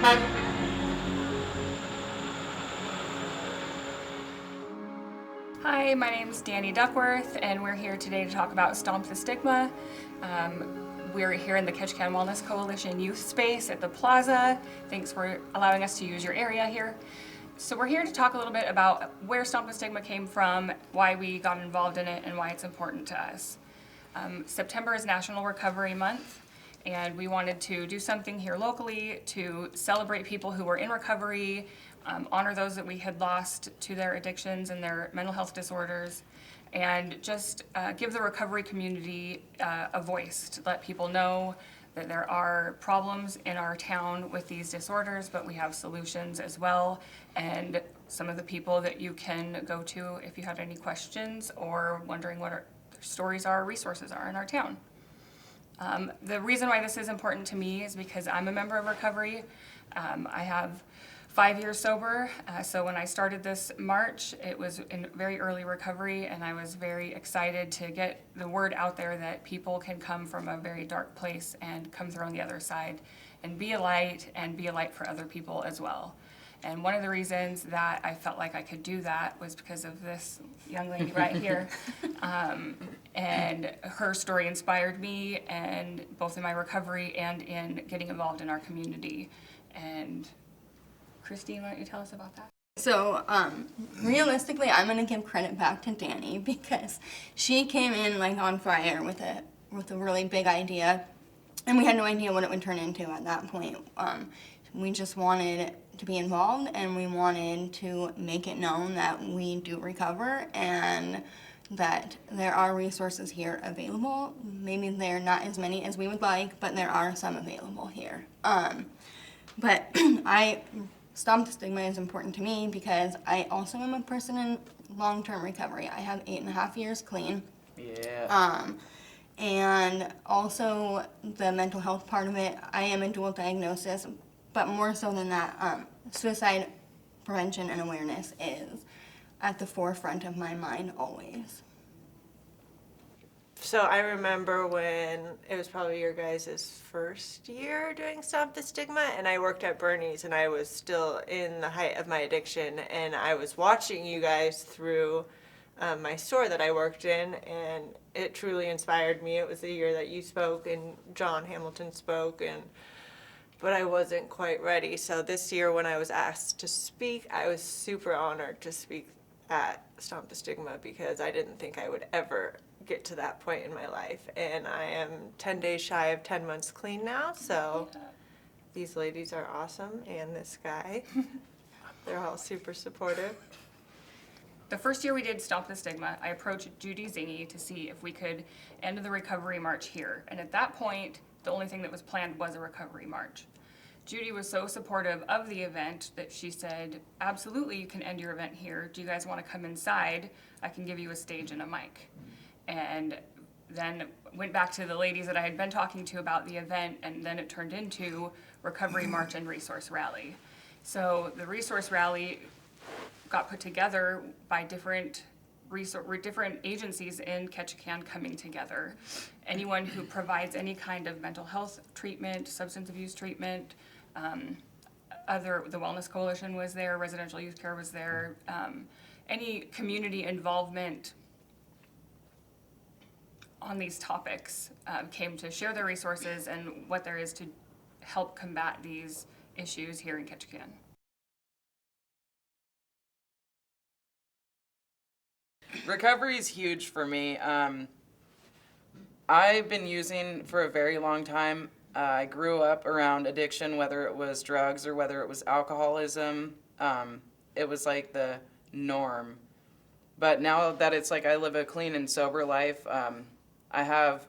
Hi, my name's Danny Duckworth, and we're here today to talk about Stomp the Stigma. We're here in the Ketchikan Wellness Coalition youth space at the plaza. Thanks for allowing us to use your area here. So we're here to talk a little bit about where Stomp the Stigma came from, why we got involved in it, and why it's important to us. September is National Recovery Month, and we wanted to do something here locally to celebrate people who were in recovery, honor those that we had lost to their addictions and their mental health disorders, and just give the recovery community a voice to let people know that there are problems in our town with these disorders, but we have solutions as well, and some of the people that you can go to if you have any questions or wondering what our stories are, resources are in our town. The reason why this is important to me is because I'm a member of recovery. I have 5 years sober, so when I started this march, it was in very early recovery, and I was very excited to get the word out there that people can come from a very dark place and come through on the other side and be a light for other people as well. And one of the reasons that I felt like I could do that was because of this young lady right here. And her story inspired me, and both in my recovery and in getting involved in our community. And Christine, why don't you tell us about that? So, realistically, I'm gonna give credit back to Danny because she came in like on fire with a really big idea, and we had no idea what it would turn into at that point. We just wanted to be involved, and we wanted to make it known that we do recover and that there are resources here available. Maybe they're not as many as we would like, but there are some available here. But Stomp the Stigma is important to me because I also am a person in long-term recovery. I have 8.5 years clean. Yeah. And also the mental health part of it, I am a dual diagnosis, but more so than that, suicide prevention and awareness is at the forefront of my mind always. So I remember when it was probably your guys' first year doing Stomp the Stigma, and I worked at Bernie's, and I was still in the height of my addiction, and I was watching you guys through my store that I worked in, and it truly inspired me. It was the year that you spoke and John Hamilton spoke, but I wasn't quite ready. So this year when I was asked to speak, I was super honored to speak at Stomp the Stigma because I didn't think I would ever get to that point in my life. And I am 10 days shy of 10 months clean now, so these ladies are awesome, and this guy. They're all super supportive. The first year we did Stomp the Stigma, I approached Judy Zingy to see if we could end the recovery march here. And at that point, the only thing that was planned was a recovery march. Judy was so supportive of the event that she said, absolutely, you can end your event here. Do you guys want to come inside? I can give you a stage and a mic. And then went back to the ladies that I had been talking to about the event, and then it turned into Recovery March and Resource Rally. So the Resource Rally got put together by different agencies in Ketchikan coming together. Anyone who provides any kind of mental health treatment, substance abuse treatment, the Wellness Coalition was there, Residential Youth Care was there, any community involvement on these topics came to share their resources and what there is to help combat these issues here in Ketchikan. Recovery is huge for me. I've been using for a very long time. I grew up around addiction, whether it was drugs or whether it was alcoholism. It was like the norm. But now that it's like I live a clean and sober life, I have,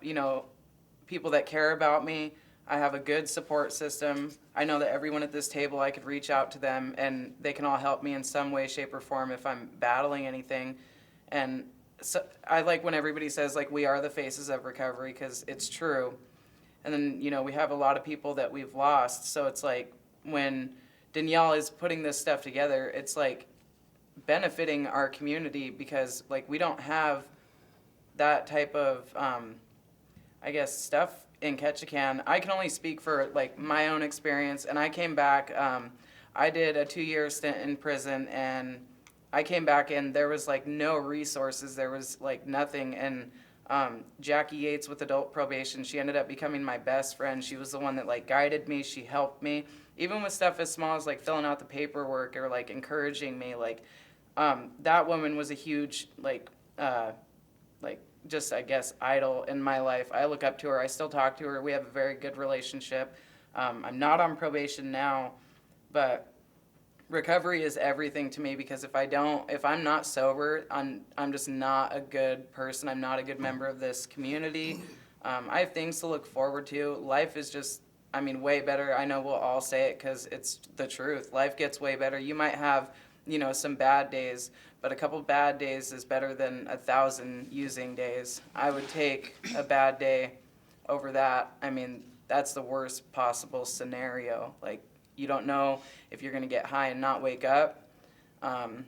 people that care about me. I have a good support system. I know that everyone at this table, I could reach out to them and they can all help me in some way, shape, or form if I'm battling anything. And so I like when everybody says, like, we are the faces of recovery, because it's true. And then, we have a lot of people that we've lost. So it's like when Danielle is putting this stuff together, it's like benefiting our community because, like, we don't have that type of, stuff in Ketchikan. I can only speak for like my own experience, and I came back. I did a 2-year stint in prison, and I came back and there was like no resources. There was like nothing. And Jackie Yates with adult probation, she ended up becoming my best friend. She was the one that like guided me. She helped me, even with stuff as small as like filling out the paperwork or like encouraging me. Like that woman was a huge like just I guess idol in my life. I look up to her. I still talk to her. We have a very good relationship. I'm not on probation now, but recovery is everything to me, because if I'm not sober, I'm just not a good person. I'm not a good member of this community. I have things to look forward to. Life is just, I mean, way better. I know we'll all say it because it's the truth. Life gets way better. You might have, some bad days, but a couple bad days is better than 1,000 using days. I would take a bad day over that. I mean, that's the worst possible scenario. Like, you don't know if you're going to get high and not wake up, and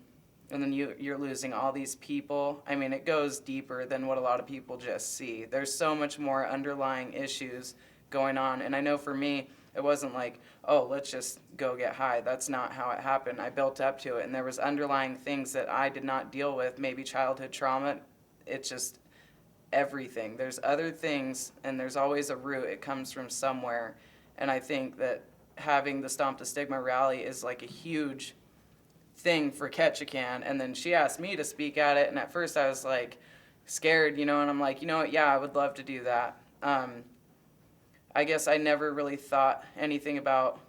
then you're losing all these people. I mean, it goes deeper than what a lot of people just see. There's so much more underlying issues going on, and I know for me, it wasn't like, oh, let's just go get high. That's not how it happened. I built up to it, and there was underlying things that I did not deal with, maybe childhood trauma. It's just everything. There's other things, and there's always a root. It comes from somewhere, and I think that having the Stomp the Stigma rally is like a huge thing for Ketchikan. And then she asked me to speak at it, and at first I was like scared, and I'm like, what, yeah, I would love to do that. I guess I never really thought anything about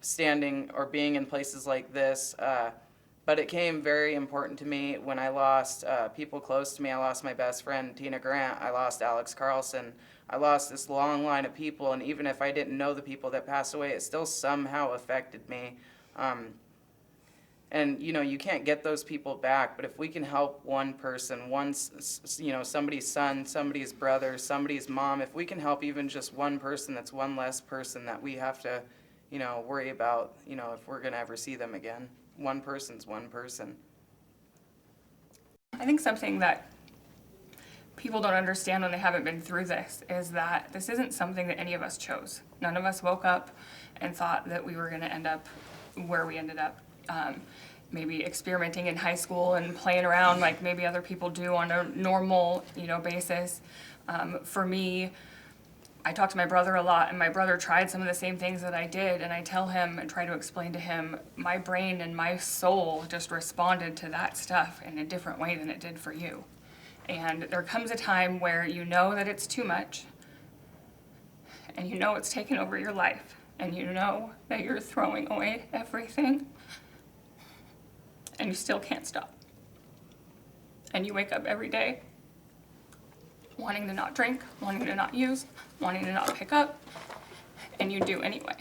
standing or being in places like this, but it came very important to me when I lost people close to me. I lost my best friend, Tina Grant. I lost Alex Carlson. I lost this long line of people, and even if I didn't know the people that passed away, it still somehow affected me. And, you can't get those people back, but if we can help one person, somebody's son, somebody's brother, somebody's mom, if we can help even just one person, that's one less person that we have to, worry about, if we're going to ever see them again. One person's one person. I think something that people don't understand when they haven't been through this is that this isn't something that any of us chose. None of us woke up and thought that we were going to end up where we ended up. Maybe experimenting in high school and playing around like maybe other people do on a normal, basis. For me, I talk to my brother a lot, and my brother tried some of the same things that I did, and I tell him and try to explain to him, my brain and my soul just responded to that stuff in a different way than it did for you. And there comes a time where you know that it's too much, and you know it's taken over your life, and you know that you're throwing away everything, and you still can't stop. And you wake up every day wanting to not drink, wanting to not use, wanting to not pick up, and you do anyway.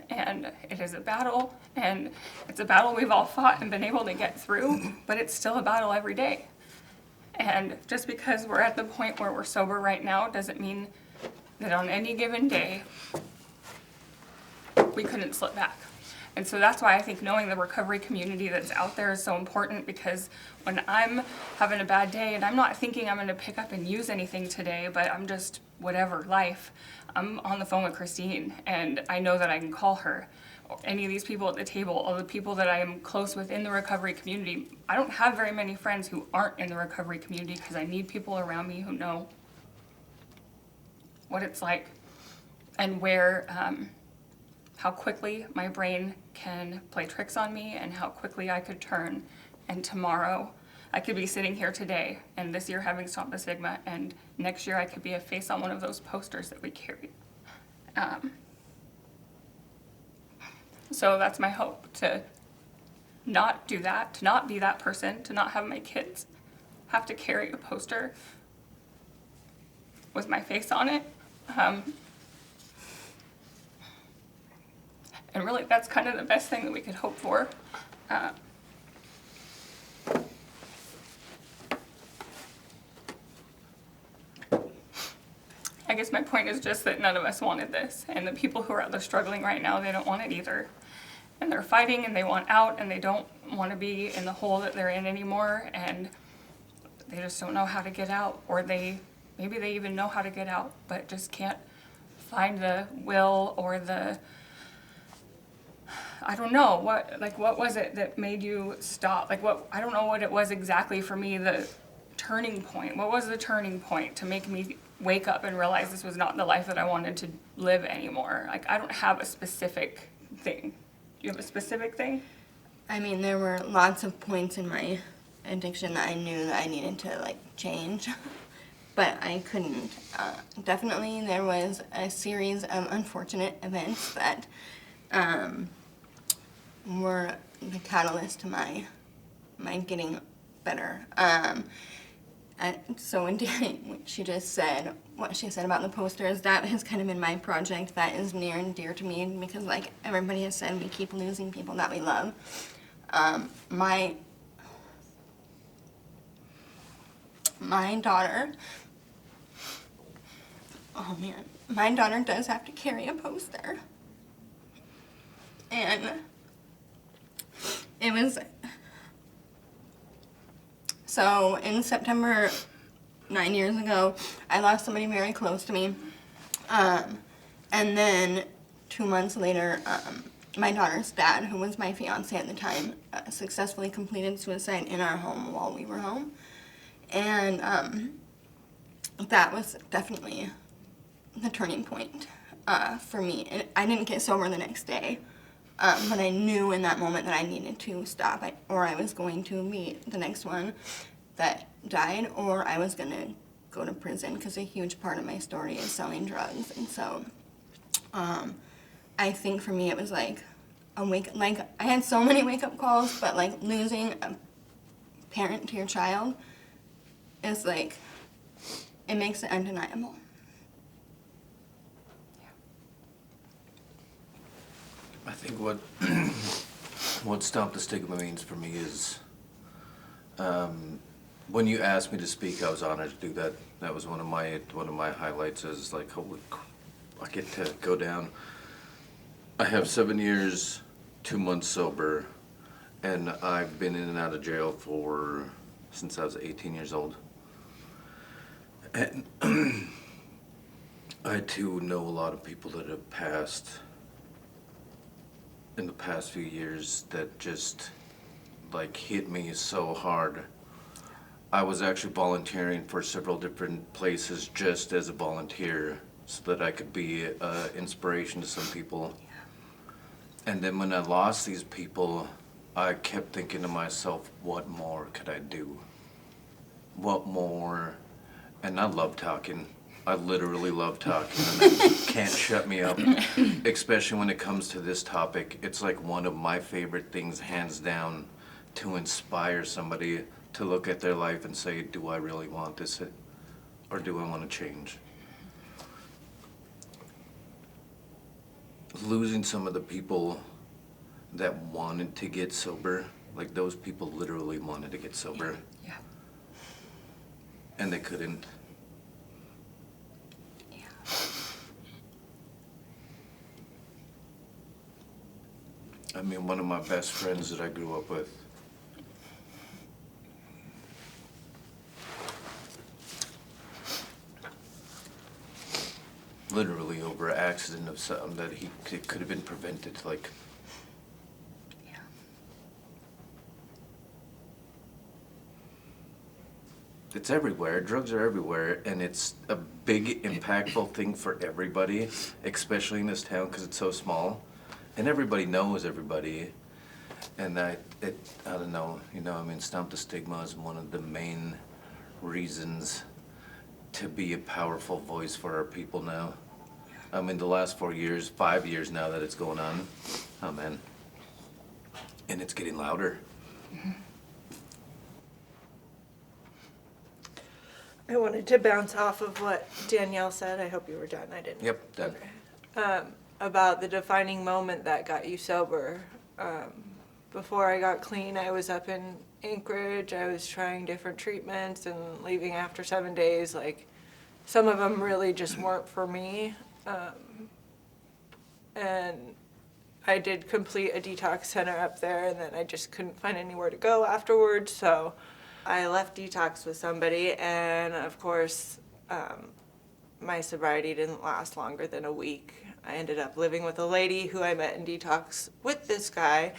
And it is a battle, and it's a battle we've all fought and been able to get through, but it's still a battle every day. And just because we're at the point where we're sober right now doesn't mean that on any given day we couldn't slip back. And so that's why I think knowing the recovery community that's out there is so important, because when I'm having a bad day and I'm not thinking I'm going to pick up and use anything today, but I'm just whatever, life, I'm on the phone with Christine and I know that I can call her. Or any of these people at the table, all the people that I am close with in the recovery community. I don't have very many friends who aren't in the recovery community because I need people around me who know what it's like and where, how quickly my brain can play tricks on me and how quickly I could turn. And tomorrow I could be sitting here today and this year having Stomp the Stigma, and next year I could be a face on one of those posters that we carry. So that's my hope, to not do that, to not be that person, to not have my kids have to carry a poster with my face on it. And really, that's kind of the best thing that we could hope for. I guess my point is just that none of us wanted this. And the people who are out there struggling right now, they don't want it either. And they're fighting and they want out and they don't want to be in the hole that they're in anymore. And they just don't know how to get out, or they maybe they even know how to get out, but just can't find the will or the, I don't know, what was it that made you stop? I don't know what it was exactly for me, the turning point. What was the turning point to make me wake up and realize this was not the life that I wanted to live anymore? I don't have a specific thing. Do you have a specific thing? I mean, there were lots of points in my addiction that I knew that I needed to, change. But I couldn't. Definitely there was a series of unfortunate events that were the catalyst to my getting better. So when she just said what she said about the posters, that has kind of been my project that is near and dear to me because, like everybody has said, we keep losing people that we love. My daughter, oh man, my daughter does have to carry a poster. And it was, so in September, 9 years ago, I lost somebody very close to me. And then 2 months later, my daughter's dad, who was my fiance at the time, successfully completed suicide in our home while we were home. And that was definitely the turning point for me. And I didn't get sober the next day, but I knew in that moment that I needed to stop, or I was going to be the next one that died, or I was going to go to prison, because a huge part of my story is selling drugs. And so I think for me it was like I had so many wake-up calls, but losing a parent to your child is it makes it undeniable. I think what Stomp the Stigma means for me is, when you asked me to speak, I was honored to do that. That was one of my highlights. Is holy, I get to go down. I have 7 years, 2 months sober, and I've been in and out of jail since I was 18 years old. And I too know a lot of people that have passed in the past few years that just hit me so hard. I was actually volunteering for several different places just as a volunteer so that I could be an inspiration to some people. And then when I lost these people, I kept thinking to myself, what more could I do? What more? And I love talking. I literally love talking, and that can't shut me up, especially when it comes to this topic. It's one of my favorite things, hands down, to inspire somebody to look at their life and say, do I really want this, or do I want to change? Losing some of the people that wanted to get sober, those people literally wanted to get sober. Yeah. And they couldn't. Yeah. I mean, one of my best friends that I grew up with, literally over an accident of something that it could have been prevented, Yeah. It's everywhere. Drugs are everywhere, and it's a big, impactful thing for everybody, especially in this town because it's so small, and everybody knows everybody. And I don't know, Stomp the Stigma is one of the main reasons to be a powerful voice for our people now. I mean, the last 5 years now that it's going on, oh man, and it's getting louder. Mm-hmm. I wanted to bounce off of what Danielle said. I hope you were done. I didn't. Yep, done. Okay. About the defining moment that got you sober. Before I got clean, I was up in Anchorage. I was trying different treatments and leaving after 7 days. Some of them really just weren't for me. And I did complete a detox center up there, and then I just couldn't find anywhere to go afterwards. So I left detox with somebody, and of course, my sobriety didn't last longer than a week. I ended up living with a lady who I met in detox with this guy.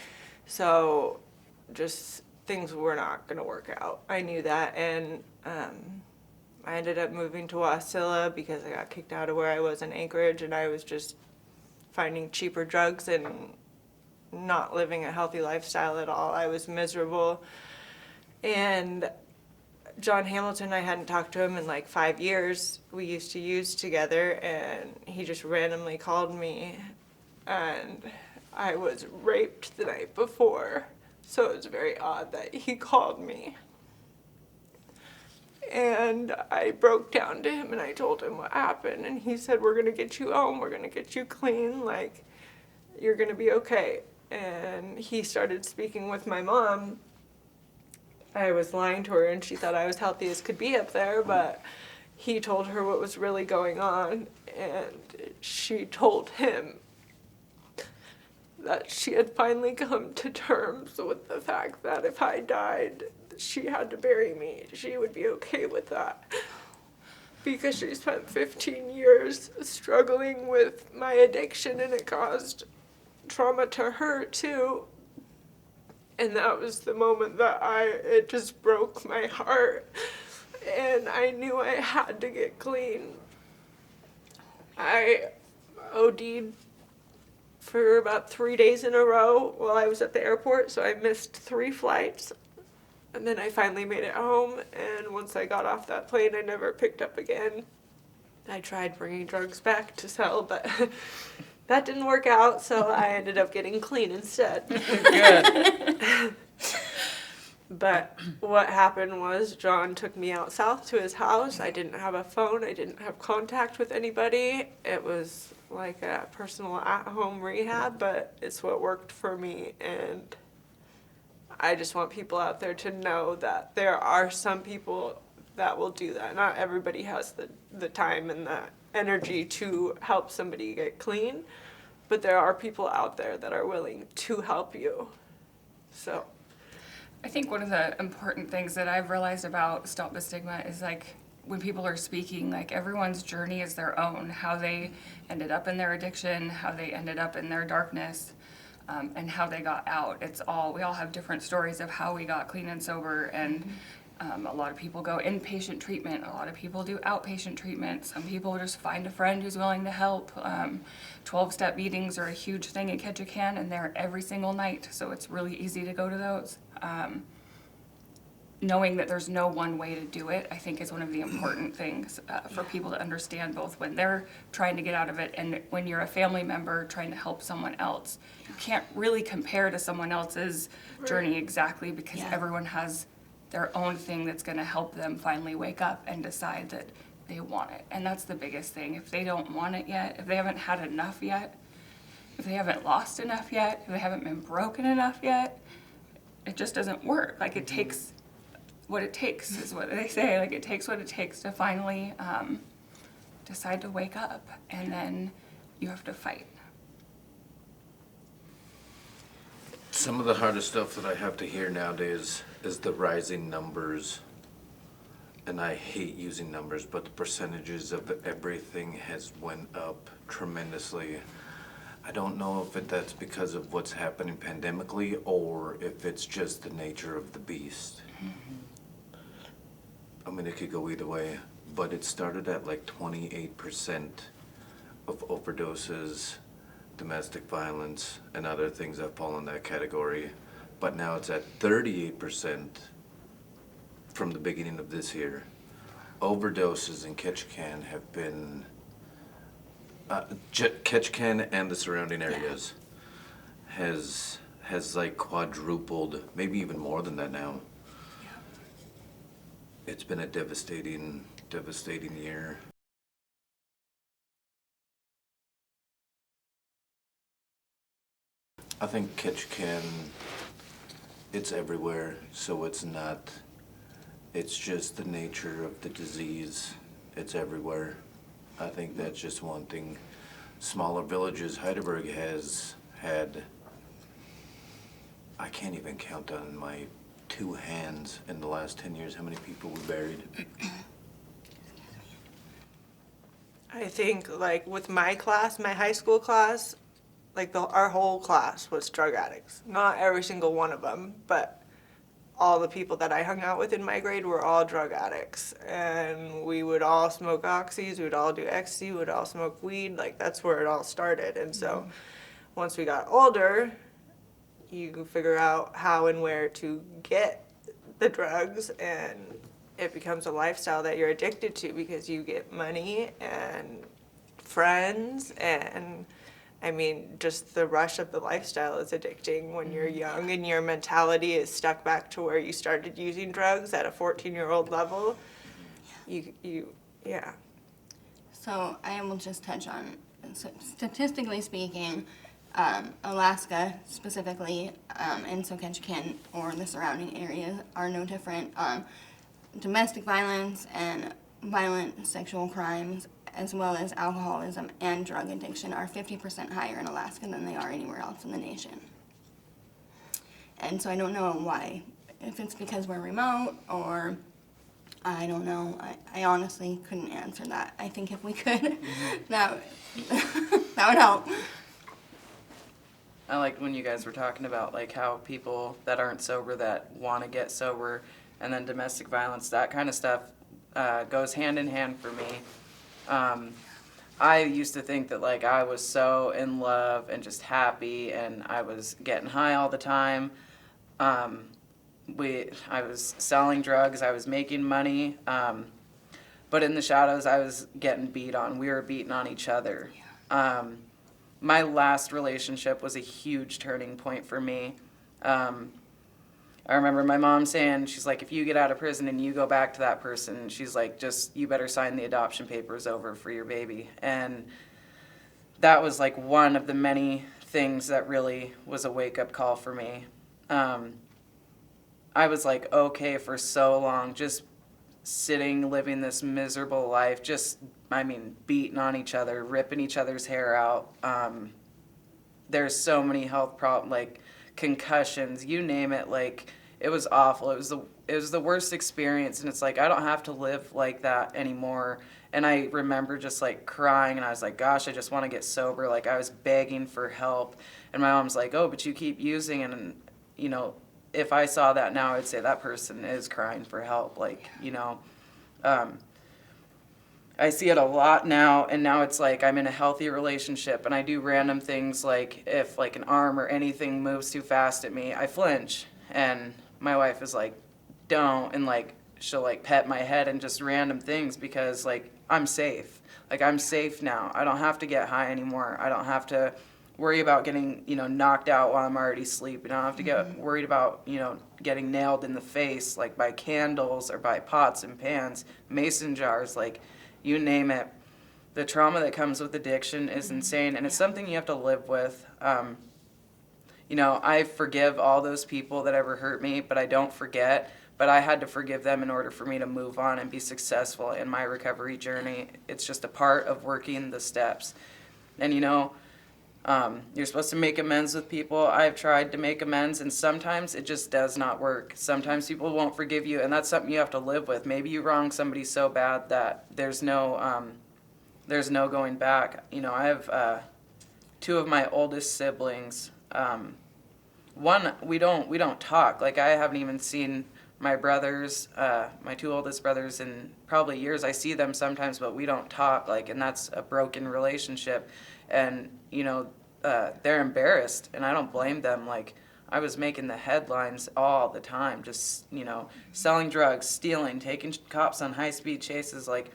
So just things were not going to work out. I knew that. And I ended up moving to Wasilla because I got kicked out of where I was in Anchorage, and I was just finding cheaper drugs and not living a healthy lifestyle at all. I was miserable. And John Hamilton, I hadn't talked to him in like 5 years. We used to use together, and he just randomly called me, and I was raped the night before. So it was very odd that he called me. And I broke down to him and I told him what happened, and he said, "We're gonna get you home, we're gonna get you clean, like, you're gonna be okay." And he started speaking with my mom. I was lying to her and she thought I was healthy as could be up there, but he told her what was really going on, and she told him that she had finally come to terms with the fact that if I died, she had to bury me. She would be okay with that. Because she spent 15 years struggling with my addiction, and it caused trauma to her too. And that was the moment that it just broke my heart. And I knew I had to get clean. I OD'd for about 3 days in a row while I was at the airport, so I missed 3 flights. And then I finally made it home, and once I got off that plane, I never picked up again. I tried bringing drugs back to sell, but that didn't work out, so I ended up getting clean instead. Good. But what happened was John took me out south to his house. I didn't have a phone. I didn't have contact with anybody. It was like a personal at-home rehab, but it's what worked for me. And I just want people out there to know that there are some people that will do that. Not everybody has the time and the energy to help somebody get clean, but there are people out there that are willing to help you. So I think one of the important things that I've realized about Stomp the Stigma is like when people are speaking, like everyone's journey is their own, how they ended up in their addiction, how they ended up in their darkness, and how they got out. We all have different stories of how we got clean and sober, and a lot of people go inpatient treatment, a lot of people do outpatient treatment, some people just find a friend who's willing to help. 12-step meetings are a huge thing in Ketchikan, and they're every single night, so it's really easy to go to those. Knowing that there's no one way to do it, I think is one of the important things for people to understand, both when they're trying to get out of it and when you're a family member trying to help someone else. You can't really compare to someone else's journey exactly, because everyone has their own thing that's going to help them finally wake up and decide that they want it. And that's the biggest thing. If they don't want it yet, if they haven't had enough yet, if they haven't lost enough yet, if they haven't been broken enough yet, it just doesn't work. Like, it takes what it takes, is what they say. Like, it takes what it takes to finally decide to wake up, and then you have to fight. Some of the hardest stuff that I have to hear nowadays is the rising numbers. And I hate using numbers, but the percentages of everything has went up tremendously. I don't know if that's because of what's happening pandemically or if it's just the nature of the beast. I mean, it could go either way, but it started at like 28% of overdoses, domestic violence, and other things that fall in that category. But now it's at 38% from the beginning of this year. Overdoses in Ketchikan have been, Ketchikan and the surrounding areas has like quadrupled, maybe even more than that now. It's been a devastating year. I think Ketchikan, it's everywhere, so it's just the nature of the disease. It's everywhere. I think that's just one thing. Smaller villages, Heidelberg has had, I can't even count on my 2 hands in the last 10 years how many people we buried. I think like with my class, my high school class, like our whole class was drug addicts. Not every single one of them, but all the people that I hung out with in my grade were all drug addicts. And we would all smoke oxys, we would all do ecstasy, we would all smoke weed. Like that's where it all started. And so once we got older, you figure out how and where to get the drugs, and it becomes a lifestyle that you're addicted to because you get money and friends, and I mean, just the rush of the lifestyle is addicting when you're young and your mentality is stuck back to where you started using drugs at a 14-year-old level. Yeah. So I will just touch on, so statistically speaking, Alaska specifically, and so Ketchikan or the surrounding areas are no different. Domestic violence and violent sexual crimes, as well as alcoholism and drug addiction, are 50% higher in Alaska than they are anywhere else in the nation. And so I don't know why, if it's because we're remote or I don't know. I honestly couldn't answer that. I think if we could, that would help. I liked when you guys were talking about like how people that aren't sober that want to get sober, and then domestic violence, that kind of stuff goes hand in hand for me. I used to think that like I was so in love and just happy, and I was getting high all the time. I was selling drugs, I was making money, but in the shadows I was getting beat on. We were beating on each other. My last relationship was a huge turning point for me. I remember my mom saying, she's like, if you get out of prison and you go back to that person, she's like, just, you better sign the adoption papers over for your baby. And that was like one of the many things that really was a wake-up call for me. I was like, okay, for so long, just sitting, living this miserable life, just, beating on each other, ripping each other's hair out. There's so many health problems, like concussions, you name it. Like, it was awful. It was the worst experience, and it's like, I don't have to live like that anymore. And I remember just like crying, and I was like, gosh, I just want to get sober. Like, I was begging for help, and my mom's like, oh, but you keep using. And you know, if I saw that now, I'd say that person is crying for help. Like, you know, I see it a lot now, and now it's like I'm in a healthy relationship, and I do random things like if like an arm or anything moves too fast at me, I flinch, and my wife is like, don't, and like she'll like pet my head and just random things because like I'm safe. Like, I'm safe now. I don't have to get high anymore. I don't have to worry about getting, you know, knocked out while I'm already sleeping. I don't have to get worried about, you know, getting nailed in the face like by candles or by pots and pans, mason jars, like you name it. The trauma that comes with addiction is insane, and it's something you have to live with. You know, I forgive all those people that ever hurt me, but I don't forget. But I had to forgive them in order for me to move on and be successful in my recovery journey. It's just a part of working the steps. And you know, you're supposed to make amends with people. I've tried to make amends, and sometimes it just does not work. Sometimes people won't forgive you, and that's something you have to live with. Maybe you wronged somebody so bad that there's no going back. You know, I have two of my oldest siblings. One, we don't talk. Like, I haven't even seen my brothers, my two oldest brothers, in probably years. I see them sometimes, but we don't talk. Like, and that's a broken relationship. And you know, they're embarrassed, and I don't blame them. Like, I was making the headlines all the time, just, you know, selling drugs, stealing, taking cops on high-speed chases. Like,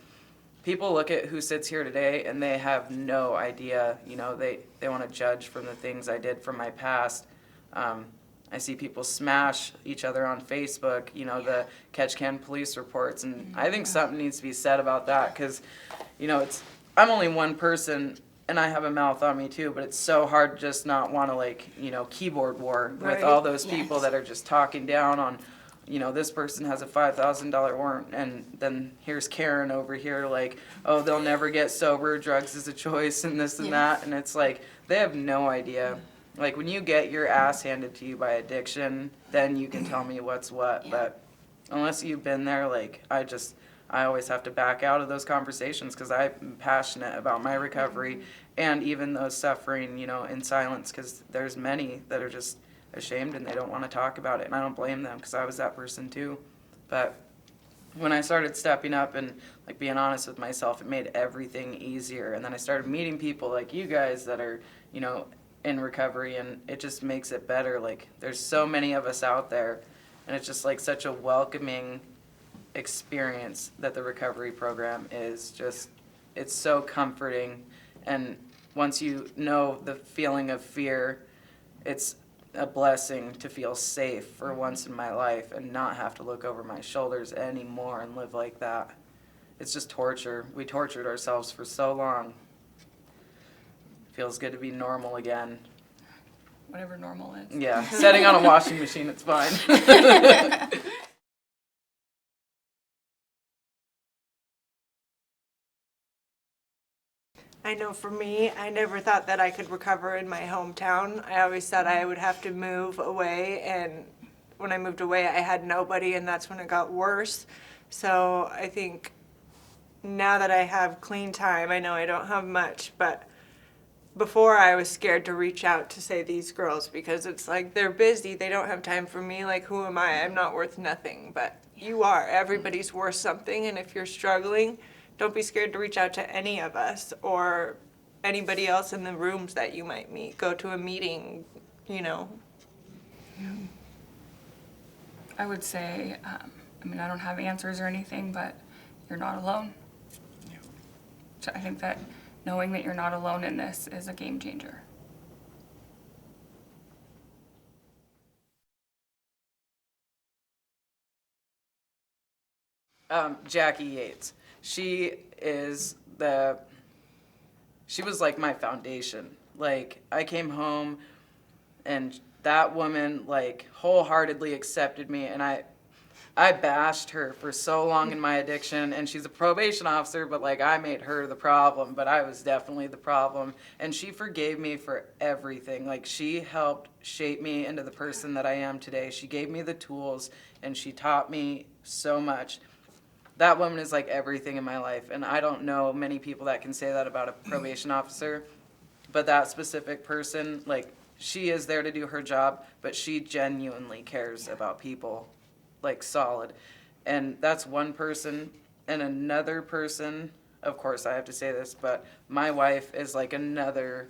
people look at who sits here today, and they have no idea. You know, they want to judge from the things I did from my past. I see people smash each other on Facebook, you know, the Ketchikan police reports, and I think something needs to be said about that, because, you know, I'm only one person, and I have a mouth on me too, but it's so hard to just not want to, like, you know, keyboard war with all those people that are just talking down on, you know, this person has a $5,000 warrant, and then here's Karen over here like, oh, they'll never get sober, drugs is a choice, and this and that, and it's like, they have no idea. Like, when you get your ass handed to you by addiction, then you can tell me what's what, but unless you've been there, like, I always have to back out of those conversations because I'm passionate about my recovery and even those suffering, in silence, because there's many that are just ashamed and they don't want to talk about it, and I don't blame them because I was that person too. But when I started stepping up and being honest with myself, it made everything easier. And then I started meeting people like you guys that are, in recovery, and it just makes it better. There's so many of us out there, and it's just such a welcoming experience that the recovery program is. It's so comforting. And once you know the feeling of fear, it's a blessing to feel safe for once in my life and not have to look over my shoulders anymore and live like that. It's just torture. We tortured ourselves for so long. Feels good to be normal again. Whatever normal is. Yeah, setting on a washing machine, it's fine. I know for me, I never thought that I could recover in my hometown. I always thought I would have to move away, and when I moved away, I had nobody, and that's when it got worse. So I think now that I have clean time, I know I don't have much, but before I was scared to reach out to say these girls because it's they're busy, they don't have time for me, who am I? I'm not worth nothing, but you are. Everybody's worth something, and if you're struggling, don't be scared to reach out to any of us or anybody else in the rooms that you might meet. Go to a meeting, I would say, I don't have answers or anything, but you're not alone. So I think that knowing that you're not alone in this is a game changer. Jackie Yates. She was my foundation. I came home and that woman wholeheartedly accepted me, and I bashed her for so long in my addiction, and she's a probation officer, but I made her the problem, but I was definitely the problem, and she forgave me for everything. She helped shape me into the person that I am today. She gave me the tools, and she taught me so much. That woman is everything in my life, and I don't know many people that can say that about a probation officer, but that specific person, she is there to do her job, but she genuinely cares about people, solid. And that's one person. And another person, of course I have to say this, but my wife is another,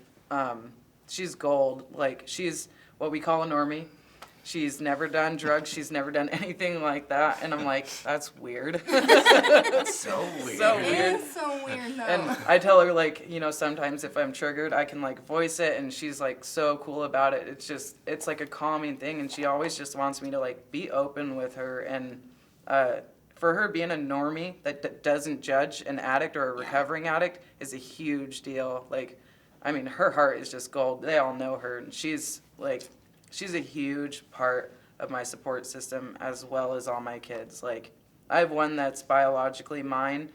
she's gold. She's what we call a normie. She's never done drugs. She's never done anything like that. And I'm that's weird. So weird. So It weird. is so weird though. And I tell her, sometimes if I'm triggered, I can voice it, and she's so cool about it. It's a calming thing, and she always just wants me to be open with her. And for her being a normie that doesn't judge an addict or a recovering addict is a huge deal. Her heart is just gold. They all know her, and she's a huge part of my support system, as well as all my kids. I have one that's biologically mine,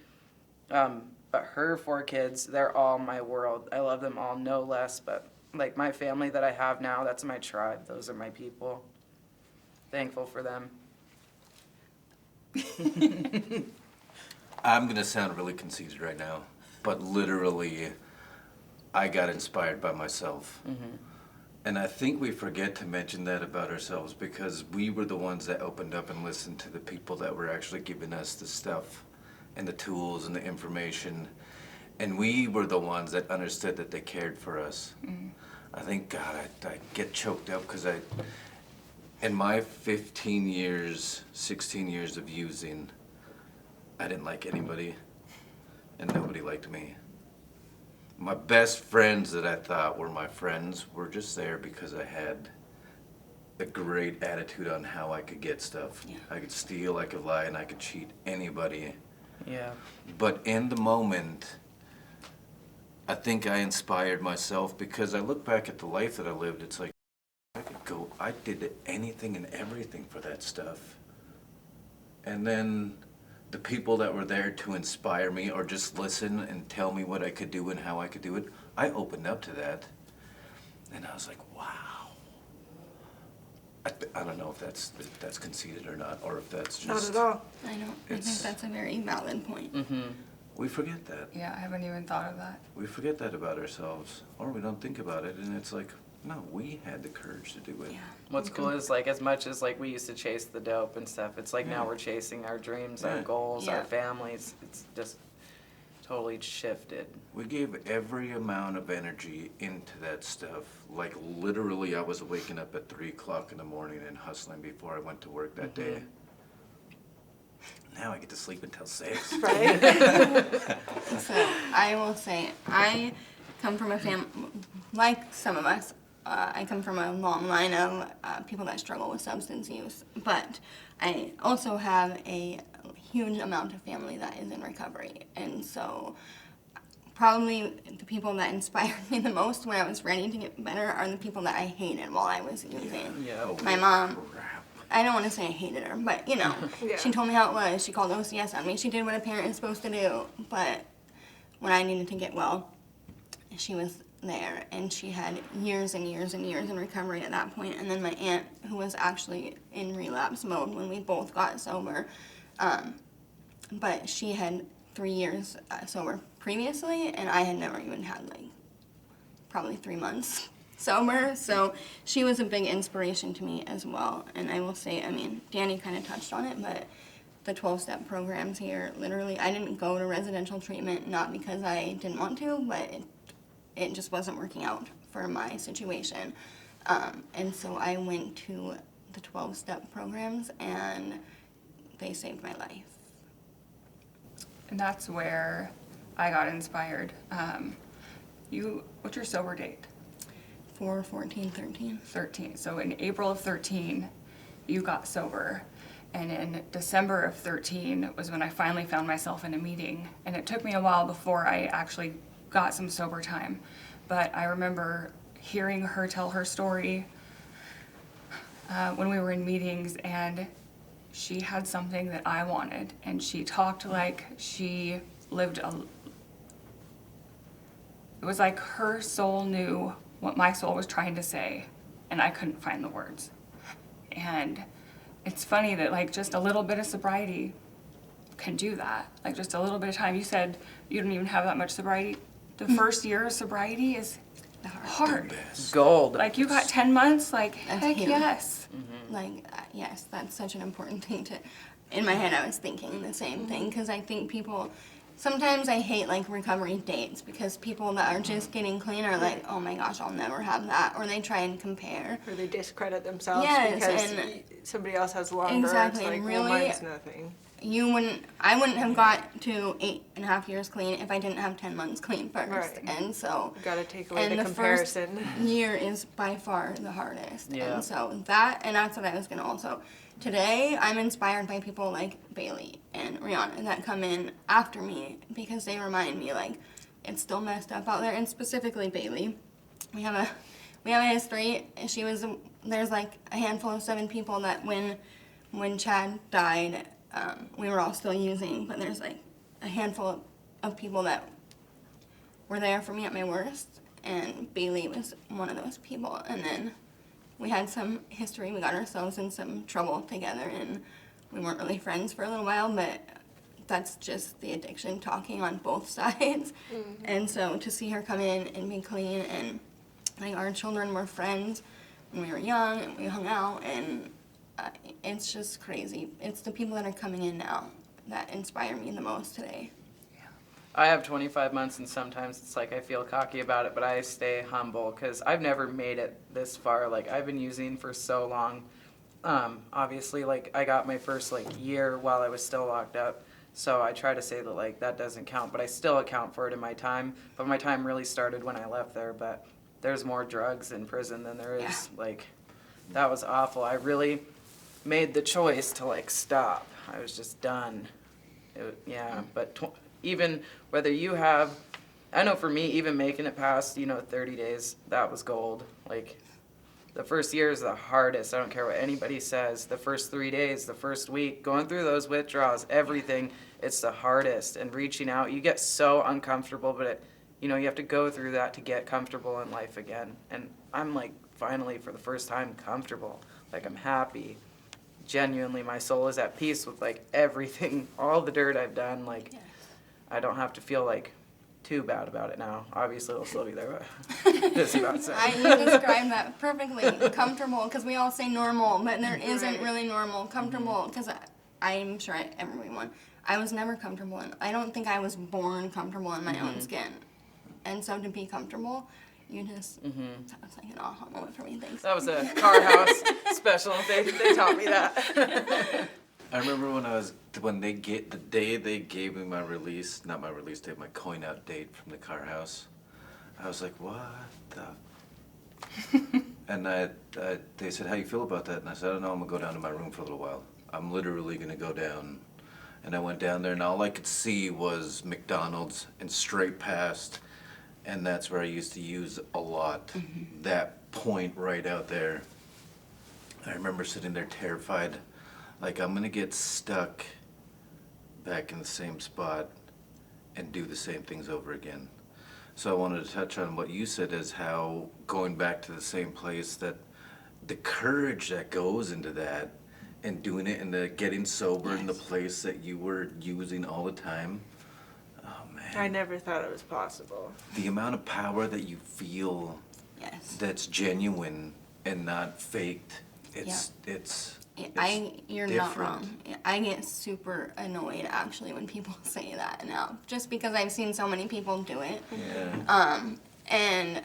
but her 4 kids, they're all my world. I love them all no less, but my family that I have now, that's my tribe. Those are my people. Thankful for them. I'm going to sound really conceited right now, but literally, I got inspired by myself. Mm-hmm. And I think we forget to mention that about ourselves because we were the ones that opened up and listened to the people that were actually giving us the stuff and the tools and the information. And we were the ones that understood that they cared for us. Mm-hmm. I think, God, I get choked up because in my 15 years, 16 years of using, I didn't like anybody and nobody liked me. My best friends that I thought were my friends were just there because I had a great attitude on how I could get stuff. Yeah. I could steal, I could lie, and I could cheat anybody. Yeah. But in the moment, I think I inspired myself because I look back at the life that I lived, it's I did anything and everything for that stuff. And then the people that were there to inspire me or just listen and tell me what I could do and how I could do it, I opened up to that. And I was wow. I don't know if that's conceited or not, or if that's Not just. at all. I don't. I think It's- that's a very valid point. We forget that. Yeah, I haven't even thought of that. We forget that about ourselves, or we don't think about it, and it's like, no, we had the courage to do it. Yeah. What's cool is like as much as like we used to chase the dope and stuff, it's like now Yeah. we're chasing our dreams, our Yeah. goals, Yeah. our families. It's just totally shifted. We gave every amount of energy into that stuff. Like literally, I was waking up at 3 o'clock in the morning and hustling before I went to work that day. Now I get to sleep until 6. Right? So I will say, I come from a family, like some of us, I come from a long line of people that struggle with substance use, but I also have a huge amount of family that is in recovery. And so probably the people that inspired me the most when I was ready to get better are the people that I hated while I was using. Yeah. My mom, Crap. I don't want to say I hated her, but you know, Yeah. she told me how it was. She called OCS on me. She did what a parent is supposed to do. But when I needed to get well, she was there, and she had years and years and years in recovery at that point. And then my aunt, who was actually in relapse mode when we both got sober, but she had 3 years sober previously, and I had never even had like probably 3 months sober. So she was a big inspiration to me as well. And I will say, I mean, Danny kind of touched on it, but the 12-step programs here, literally, I didn't go to residential treatment, not because I didn't want to, but it just wasn't working out for my situation. And so I went to the 12-step programs, and they saved my life. And that's where I got inspired. What's your sober date? 4/14/13. 13. So in April of 13, you got sober. And in December of 13 was when I finally found myself in a meeting. And it took me a while before I actually got some sober time. But I remember hearing her tell her story when we were in meetings, and she had something that I wanted. And she talked like she lived it was like her soul knew what my soul was trying to say, and I couldn't find the words. And it's funny that like just a little bit of sobriety can do that. Like just a little bit of time. You said you don't even have that much sobriety. The first year of sobriety is hard. Gold. Like you got 10 months, like That's heck huge. yes. Like, yes, that's such an important thing to. In my head, I was thinking the same thing, because I think people. Sometimes I hate like recovery dates, because people that are just getting clean are like, oh my gosh, I'll never have that, or they try and compare. Or they discredit themselves Yes, because and- somebody else has longer. Exactly, It's like, and well, really- mine's nothing. I wouldn't have got to 8.5 years clean if I didn't have 10 months clean first. Right. And so Got to take away and the the first comparison. year is by far the hardest. Yeah. And so that's what I was gonna also. Today, I'm inspired by people like Bailey and Rihanna that come in after me, because they remind me like it's still messed up out there. And specifically Bailey, we have a history. There's like a handful of 7 people that when Chad died, we were all still using, but there's like a handful of people that were there for me at my worst, and Bailey was one of those people. And then we had some history. We got ourselves in some trouble together, and we weren't really friends for a little while, but that's just the addiction talking on both sides. And so to see her come in and be clean, and like our children were friends when we were young, and we hung out, and it's just crazy. It's the people that are coming in now that inspire me the most today. I have 25 months, and sometimes it's like I feel cocky about it, but I stay humble because I've never made it this far. Like I've been using for so long. Obviously, like I got my first like year while I was still locked up, so I try to say that like that doesn't count, but I still account for it in my time. But my time really started when I left there. But there's more drugs in prison than there is. Like that was awful. I really made the choice to like stop. I was just done. But even whether you have, I know for me, even making it past, 30 days, that was gold. Like, the first year is the hardest. I don't care what anybody says. The first 3 days, the first week, going through those withdrawals, everything, it's the hardest. And reaching out, you get so uncomfortable, but you have to go through that to get comfortable in life again. And I'm like finally, for the first time, comfortable. Like, I'm happy. Genuinely, my soul is at peace with, like, everything, all the dirt I've done. Like, Yes. I don't have to feel, like, too bad about it now. Obviously, it'll still be there, but just about so. You described that perfectly. Comfortable, because we all say normal, but there isn't Right. really normal. Comfortable, because I'm sure everyone. I was never comfortable, and I don't think I was born comfortable in my own skin. And so to be comfortable, you just, that was like an aha moment for me. Thanks. That was a car house special. They taught me that. I remember when the day they gave me my release, not my release date, my coin out date from the car house. I was like, what the? And they said, how you feel about that? And I said, I don't know, I'm gonna go down to my room for a little while. I'm literally gonna go down. And I went down there and all I could see was McDonald's and straight past. And that's where I used to use a lot. That point right out there. I remember sitting there terrified. Like, I'm gonna get stuck back in the same spot and do the same things over again. So I wanted to touch on what you said as how going back to the same place, that the courage that goes into that and doing it and the getting sober in the place that you were using all the time. Oh man. I never thought it was possible. The amount of power that you feel Yes. that's genuine and not faked. You're not different. wrong. I get super annoyed actually when people say that now, just because I've seen so many people do it. Yeah. And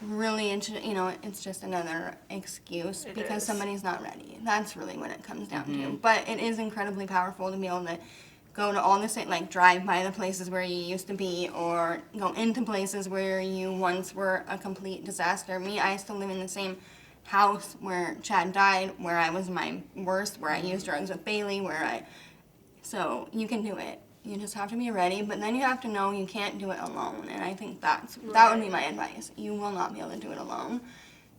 really, it's just another excuse It because is. somebody's not ready. That's really what it comes down to. But it is incredibly powerful to be able to go to all the same, like drive by the places where you used to be, or go into places where you once were a complete disaster. I used to live in the same house where Chad died, where I was my worst, where I used drugs with Bailey, so you can do it. You just have to be ready, but then you have to know you can't do it alone, and I think that would be my advice. You will not be able to do it alone,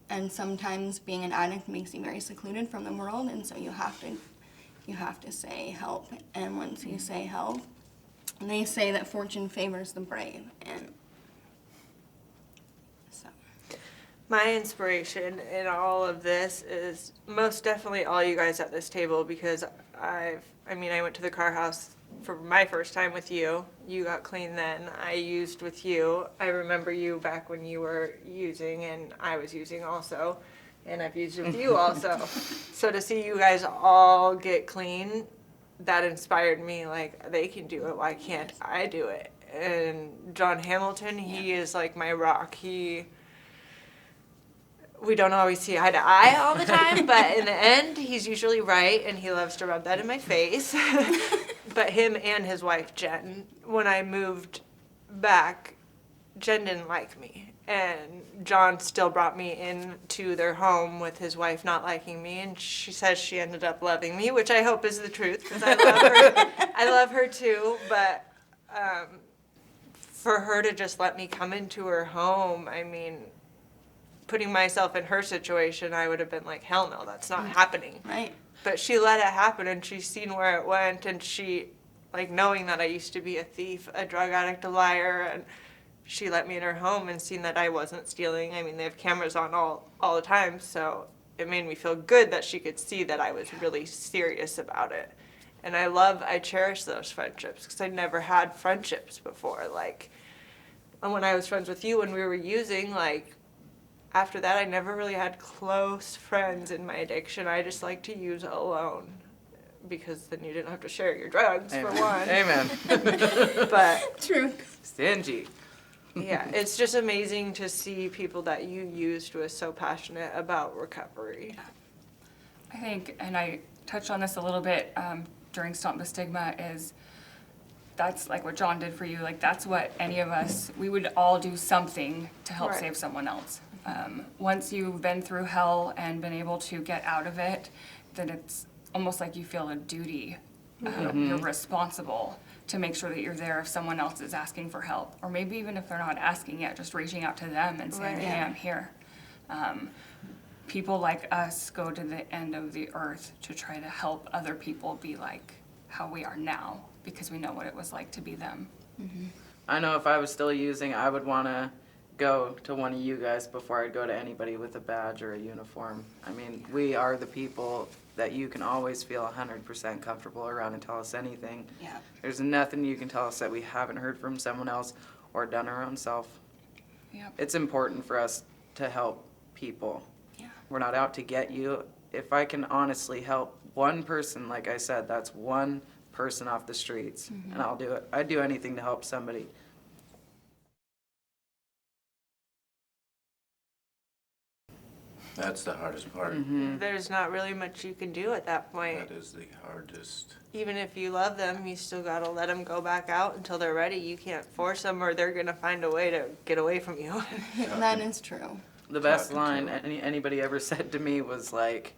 and sometimes being an addict makes you very secluded from the world, and so you have to say help, and once you say help, they say that fortune favors the brave, and so. My inspiration in all of this is most definitely all you guys at this table, because I went to the car house for my first time with you. You got clean then. I used with you. I remember you back when you were using and I was using also. And I've used with you also. So to see you guys all get clean, that inspired me. Like, they can do it. Why can't I do it? And John Hamilton, he is like my rock. We don't always see eye to eye all the time, but in the end, he's usually right, and he loves to rub that in my face. But him and his wife, Jen, when I moved back, Jen didn't like me. And John still brought me into their home with his wife not liking me, and she says she ended up loving me, which I hope is the truth, because I love her. I love her too, but for her to just let me come into her home, putting myself in her situation, I would have been like, hell no, that's not happening. Right. But she let it happen, and she's seen where it went, and she, like, knowing that I used to be a thief, a drug addict, a liar, and she let me in her home and seen that I wasn't stealing. They have cameras on all the time, so it made me feel good that she could see that I was really serious about it. And I cherish those friendships, because I never had friendships before. Like, and when I was friends with you when we were using, like, after that, I never really had close friends in my addiction. I just like to use alone, because then you didn't have to share your drugs, Amen. for one. Amen. But True. Stingy. yeah, it's just amazing to see people that you used was so passionate about recovery. I think, and I touched on this a little bit during Stomp the Stigma, is that's like what John did for you. Like, that's what any of us, we would all do something to help Right. save someone else. Once you've been through hell and been able to get out of it, then it's almost like you feel a duty. You're responsible to make sure that you're there if someone else is asking for help. Or maybe even if they're not asking yet, just reaching out to them and saying, Right. hey, I'm here. People like us go to the end of the earth to try to help other people be like how we are now, because we know what it was like to be them. I know if I was still using, I would want to go to one of you guys before I'd go to anybody with a badge or a uniform. I mean, we are the people that you can always feel 100% comfortable around and tell us anything. Yeah. There's nothing you can tell us that we haven't heard from someone else or done our own self. Yep. It's important for us to help people. Yeah. We're not out to get you. If I can honestly help one person, like I said, that's one person off the streets, and I'll do it. I'd do anything to help somebody. That's the hardest part. There's not really much you can do at that point. That is the hardest. Even if you love them, you still gotta let them go back out until they're ready. You can't force them, or they're gonna find a way to get away from you. That is true. The best Talking line to anybody ever said to me was like,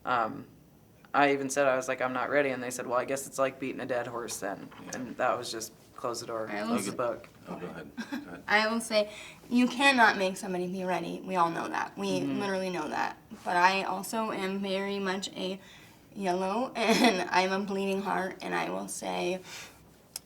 I even said, I was like, I'm not ready. And they said, well, I guess it's like beating a dead horse then. And that was just close the door, I close was- the book. Oh, go ahead. Go ahead. I will say, you cannot make somebody be ready. We all know that. We literally know that. But I also am very much a yellow, and I'm a bleeding heart. And I will say,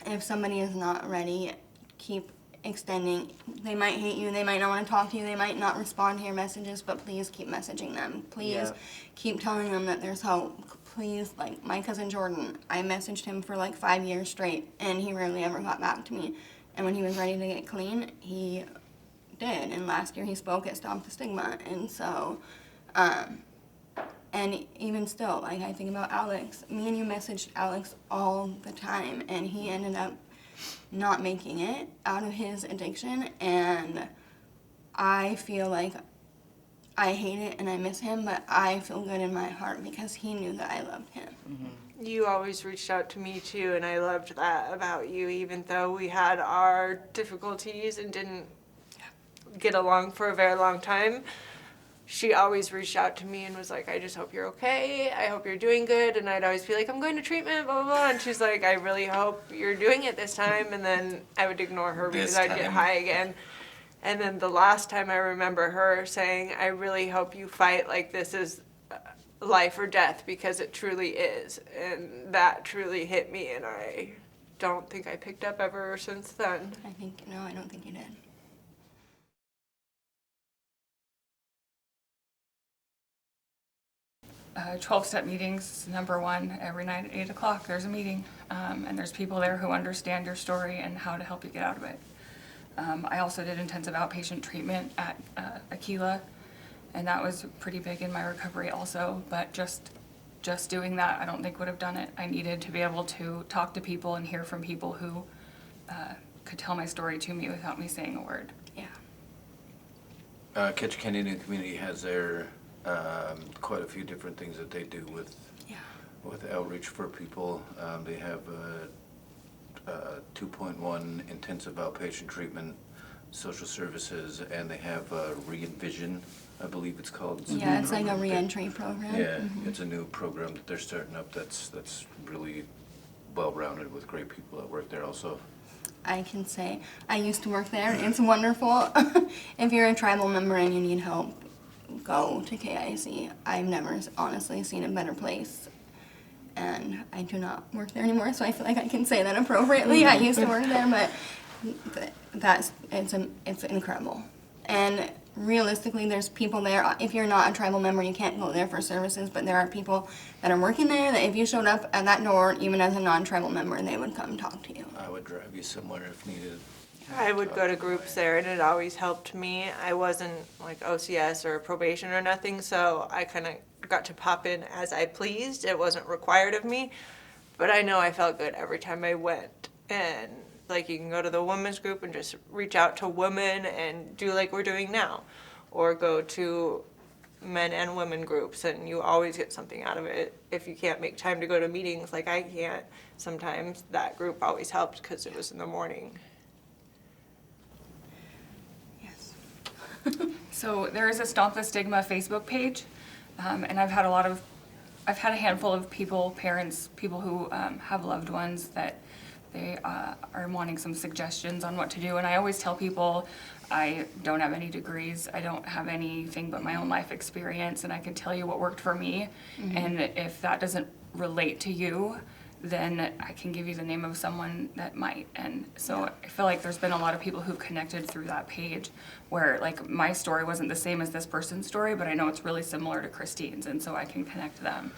if somebody is not ready, keep extending. They might hate you. They might not want to talk to you. They might not respond to your messages. But please keep messaging them. Please Yeah. keep telling them that there's hope. Please, like my cousin Jordan, I messaged him for like 5 years straight, and he rarely ever got back to me. And when he was ready to get clean, he did. And last year he spoke at Stomp the Stigma. And so, and even still, like I think about Alex. Me and you messaged Alex all the time, and he ended up not making it out of his addiction. And I feel like I hate it and I miss him, but I feel good in my heart because he knew that I loved him. You always reached out to me too, and I loved that about you, even though we had our difficulties and didn't get along for a very long time. She always reached out to me and was like, I just hope you're okay. I hope you're doing good. And I'd always be like, I'm going to treatment, blah, blah, blah. And she's like, I really hope you're doing it this time. And then I would ignore her because This I'd get time. high again. And then the last time I remember her saying, I really hope you fight like this is life or death, because it truly is. And that truly hit me, and I don't think I picked up ever since then. I don't think you did. 12-step meetings, number one, every night at 8 o'clock, there's a meeting. And there's people there who understand your story and how to help you get out of it. I also did intensive outpatient treatment at Aquila, and that was pretty big in my recovery also, but just doing that I don't think would have done it. I needed to be able to talk to people and hear from people who could tell my story to me without me saying a word. Yeah. Ketchikan Indian Community has their quite a few different things that they do with outreach for people. They have 2.1 intensive outpatient treatment, social services, and they have Re-Envision, I believe it's called. It's a Yeah, new it's like a program. re-entry program. Yeah, it's a new program that they're starting up that's really well-rounded with great people that work there also. I can say I used to work there. It's wonderful. If you're a tribal member and you need help, go to KIC. I've never honestly seen a better place. And I do not work there anymore, so I feel like I can say that appropriately. I used to work there, but it's incredible. And realistically, there's people there. If you're not a tribal member, you can't go there for services, but there are people that are working there that if you showed up at that door, even as a non-tribal member, they would come talk to you. I would drive you somewhere if needed. I would go to groups there, and it always helped me. I wasn't like OCS or probation or nothing, so I kind of got to pop in as I pleased. It wasn't required of me, but I know I felt good every time I went. And like, you can go to the women's group and just reach out to women and do like we're doing now, or go to men and women groups, and you always get something out of it. If you can't make time to go to meetings like I can't, sometimes that group always helped because it was in the morning. Yes. So there is a Stomp the Stigma Facebook page, and I've had a handful of people, parents, people who have loved ones that they are wanting some suggestions on what to do. And I always tell people I don't have any degrees, I don't have anything but my own life experience, and I can tell you what worked for me. And if that doesn't relate to you, then I can give you the name of someone that might. And so I feel like there's been a lot of people who've connected through that page where like my story wasn't the same as this person's story, but I know it's really similar to Christine's, and so I can connect them.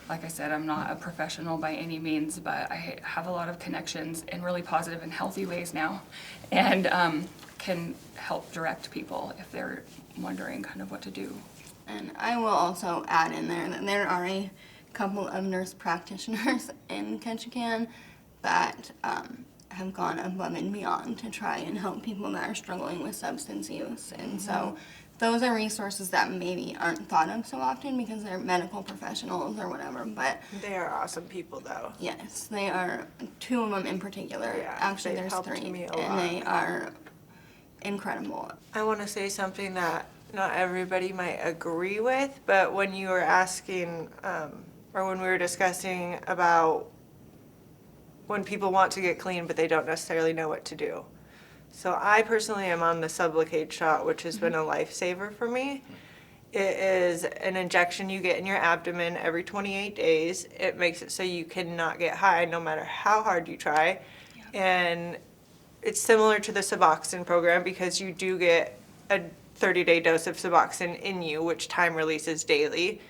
Like I said, I'm not a professional by any means, but I have a lot of connections in really positive and healthy ways now, and can help direct people if they're wondering kind of what to do. And I will also add in there that there are a couple of nurse practitioners in Ketchikan that have gone above and beyond to try and help people that are struggling with substance use. And so those are resources that maybe aren't thought of so often because they're medical professionals or whatever, but They are awesome people, though. yes, they are, two of them in particular. Yeah, Actually, they've there's helped three, me a and lot. they are incredible. I want to say something that not everybody might agree with, but when you were asking, or when we were discussing about when people want to get clean but they don't necessarily know what to do. So I personally am on the Sublocade shot, which has been a lifesaver for me. It is an injection you get in your abdomen every 28 days. It makes it so you cannot get high no matter how hard you try. And it's similar to the Suboxone program because you do get a 30-day dose of Suboxone in you, which time releases daily.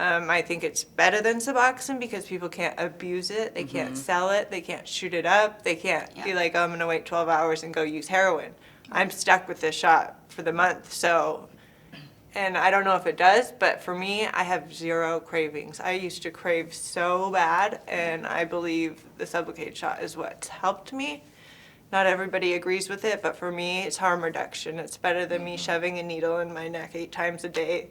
I think it's better than Suboxone because people can't abuse it. They can't sell it. They can't shoot it up. They can't be like, oh, I'm going to wait 12 hours and go use heroin. I'm stuck with this shot for the month. So, and I don't know if it does, but for me, I have zero cravings. I used to crave so bad, and I believe the Sublocade shot is what's helped me. Not everybody agrees with it, but for me, it's harm reduction. It's better than me shoving a needle in my neck 8 times a day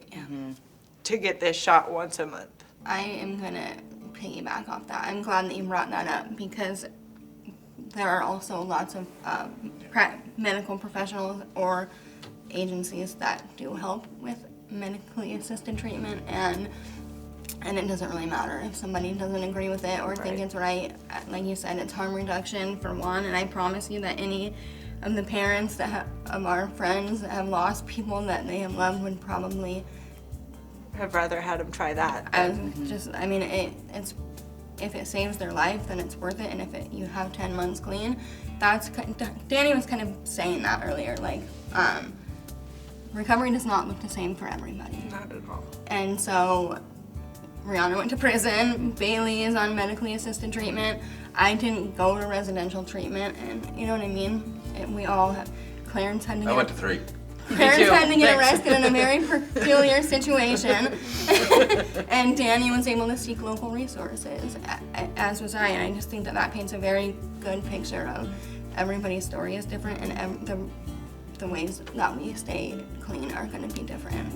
to get this shot once a month. I am going to piggyback off that. I'm glad that you brought that up because there are also lots of medical professionals or agencies that do help with medically assisted treatment, and it doesn't really matter if somebody doesn't agree with it or think it's right. Like you said, it's harm reduction for one, and I promise you that any of the parents that of our friends that have lost people that they have loved would probably I'd rather had them try that. it's if it saves their life, then it's worth it. And if you have 10 months clean, Danny was kind of saying that earlier. Like, recovery does not look the same for everybody. Not at all. And so, Rihanna went to prison. Bailey is on medically assisted treatment. I didn't go to residential treatment, and you know what I mean. We all have. Clarence had to get. I went to 3. Parents had to get arrested in a very peculiar situation, and Danny was able to seek local resources, as was I, and I just think that paints a very good picture of everybody's story is different, and the ways that we stay clean are going to be different.